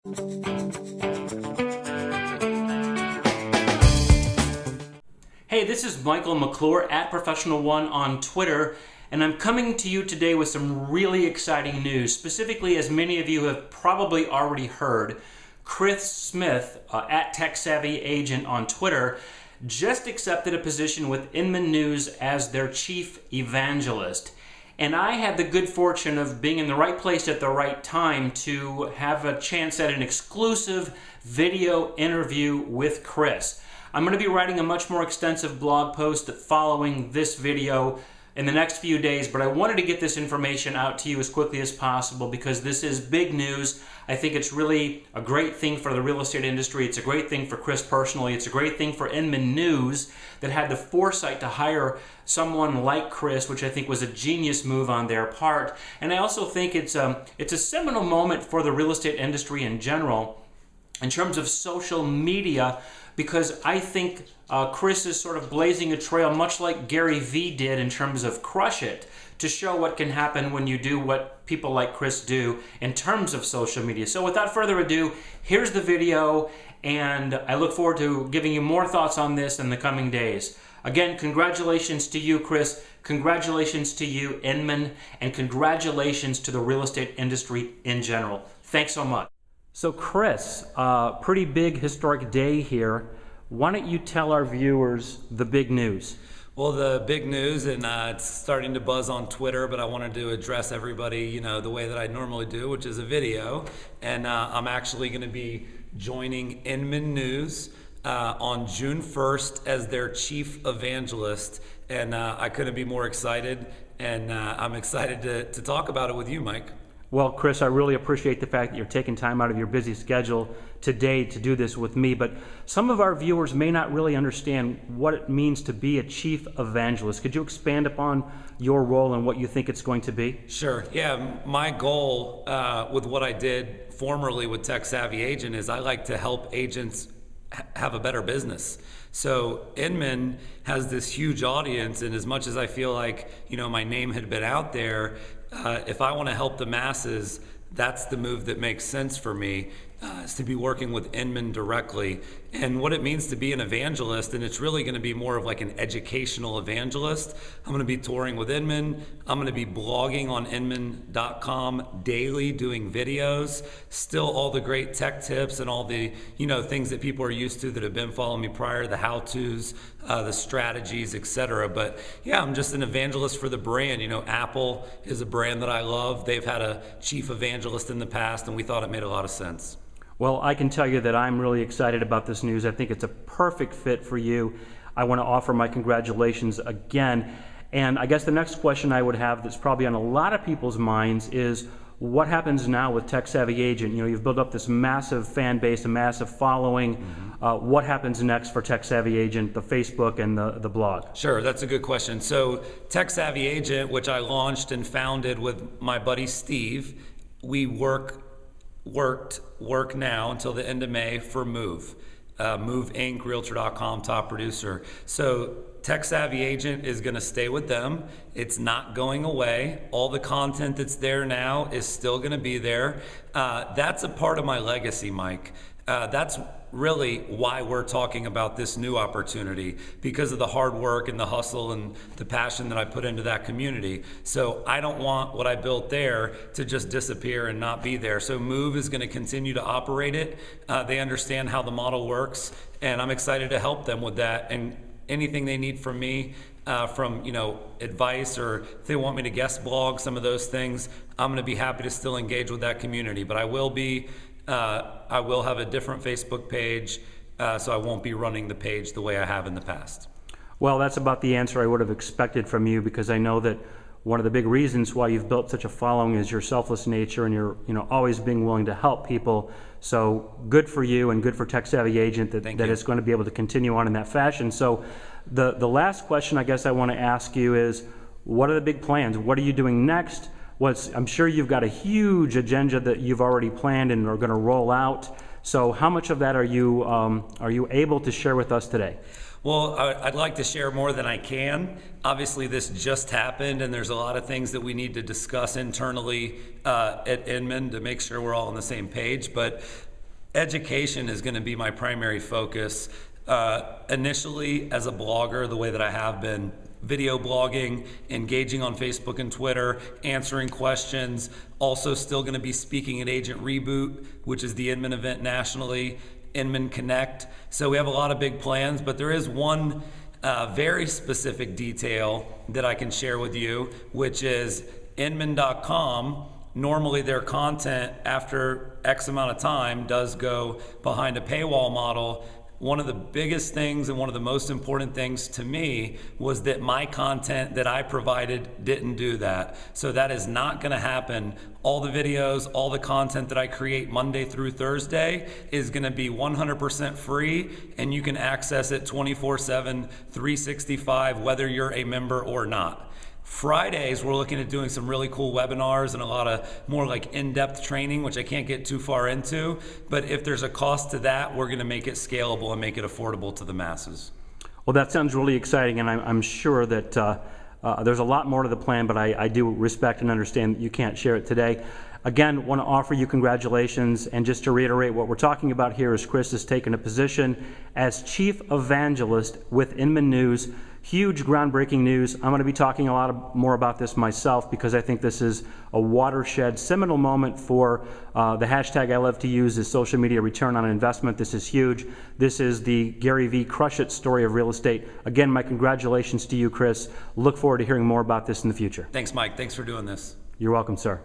Hey, this is Michael McClure at Professional One on Twitter, and I'm coming to you today with some really exciting news. Specifically, as many of you have probably already heard, Chris Smith at Tech Savvy Agent on Twitter just accepted a position with Inman News as their chief evangelist. And I had the good fortune of being in the right place at the right time to have a chance at an exclusive video interview with Chris. I'm going to be writing a much more extensive blog post following this video in the next few days, but I wanted to get this information out to you as quickly as possible because this is big news. I think it's really a great thing for the real estate industry. It's a great thing for Chris personally. It's a great thing for Inman News that had the foresight to hire someone like Chris, which I think was a genius move on their part. And I also think it's a seminal moment for the real estate industry in general in terms of social media, because I think Chris is sort of blazing a trail, much like Gary Vee did in terms of Crush It, to show what can happen when you do what people like Chris do in terms of social media. So without further ado, here's the video, and I look forward to giving you more thoughts on this in the coming days. Again, congratulations to you, Chris. Congratulations to you, Inman, and congratulations to the real estate industry in general. Thanks so much. So Chris, pretty big historic day here. Why don't you tell our viewers the big news? Well, the big news, and it's starting to buzz on Twitter, but I wanted to address everybody, the way that I normally do, which is a video. And I'm actually going to be joining Inman News on June 1st as their chief evangelist. And I couldn't be more excited, and I'm excited to talk about it with you, Mike. Well, Chris, I really appreciate the fact that you're taking time out of your busy schedule today to do this with me, but some of our viewers may not really understand what it means to be a chief evangelist. Could you expand upon your role and what you think it's going to be? Sure. Yeah, my goal with what I did formerly with Tech Savvy Agent is I like to help agents have a better business. So Inman has this huge audience, and as much as I feel like my name had been out there, if I want to help the masses, that's the move that makes sense for me, is to be working with Inman directly. And what it means to be an evangelist, and it's really going to be more of like an educational evangelist. I'm going to be touring with Inman. I'm going to be blogging on Inman.com daily, doing videos, still all the great tech tips and all the things that people are used to that have been following me prior, the how-tos, the strategies, etc. But yeah, I'm just an evangelist for the brand. Apple is a brand that I love. They've had a chief evangelist in the past, and we thought it made a lot of sense. Well, I can tell you that I'm really excited about this news. I think it's a perfect fit for you. I want to offer my congratulations again. And I guess the next question I would have that's probably on a lot of people's minds is, what happens now with Tech Savvy Agent? You've built up this massive fan base, a massive following. What happens next for Tech Savvy Agent, the Facebook and the blog? Sure, that's a good question. So Tech Savvy Agent, which I launched and founded with my buddy Steve, we work now until the end of May for Move. Move Inc., Realtor.com, top producer. So Tech Savvy Agent is going to stay with them. It's not going away. All the content that's there now is still going to be there. That's a part of my legacy, Mike. That's really why we're talking about this new opportunity, because of the hard work and the hustle and the passion that I put into that community. So I don't want what I built there to just disappear and not be there. So Move is going to continue to operate it. They understand how the model works, and I'm excited to help them with that. And anything they need from me, from advice, or if they want me to guest blog some of those things, I'm going to be happy to still engage with that community. But I will have a different Facebook page, so I won't be running the page the way I have in the past. Well, that's about the answer I would have expected from you, because I know that one of the big reasons why you've built such a following is your selfless nature and your always being willing to help people. So good for you, and good for Tech Savvy Agent that it's going to be able to continue on in that fashion. So the last question I guess I want to ask you is, what are the big plans? What are you doing next? I'm sure you've got a huge agenda that you've already planned and are going to roll out. So how much of that are you able to share with us today? Well, I'd like to share more than I can. Obviously, this just happened, and there's a lot of things that we need to discuss internally at Inman to make sure we're all on the same page. But Education is going to be my primary focus. Initially, as a blogger, the way that I have been, video blogging, engaging on Facebook and Twitter, answering questions, also still going to be speaking at Agent Reboot, which is the Inman event nationally, Inman Connect. So we have a lot of big plans, but there is one very specific detail that I can share with you, which is Inman.com. Normally their content after X amount of time does go behind a paywall model. One of the biggest things and one of the most important things to me was that my content that I provided didn't do that. So that is not going to happen. All the videos, all the content that I create Monday through Thursday is going to be 100% free, and you can access it 24/7, 365, whether you're a member or not. Fridays, we're looking at doing some really cool webinars and a lot of more like in-depth training, which I can't get too far into. But if there's a cost to that, we're going to make it scalable and make it affordable to the masses. Well, that sounds really exciting, and I'm sure that there's a lot more to the plan, but I do respect and understand that you can't share it today. Again, want to offer you congratulations, and just to reiterate, what we're talking about here is Chris has taken a position as Chief Evangelist with Inman News. Huge groundbreaking news. I'm going to be talking a lot more about this myself because I think this is a watershed, seminal moment for the hashtag I love to use is social media return on investment. This is huge. This is the Gary V. Crush It story of real estate. Again, my congratulations to you, Chris. Look forward to hearing more about this in the future. Thanks, Mike. Thanks for doing this. You're welcome, sir.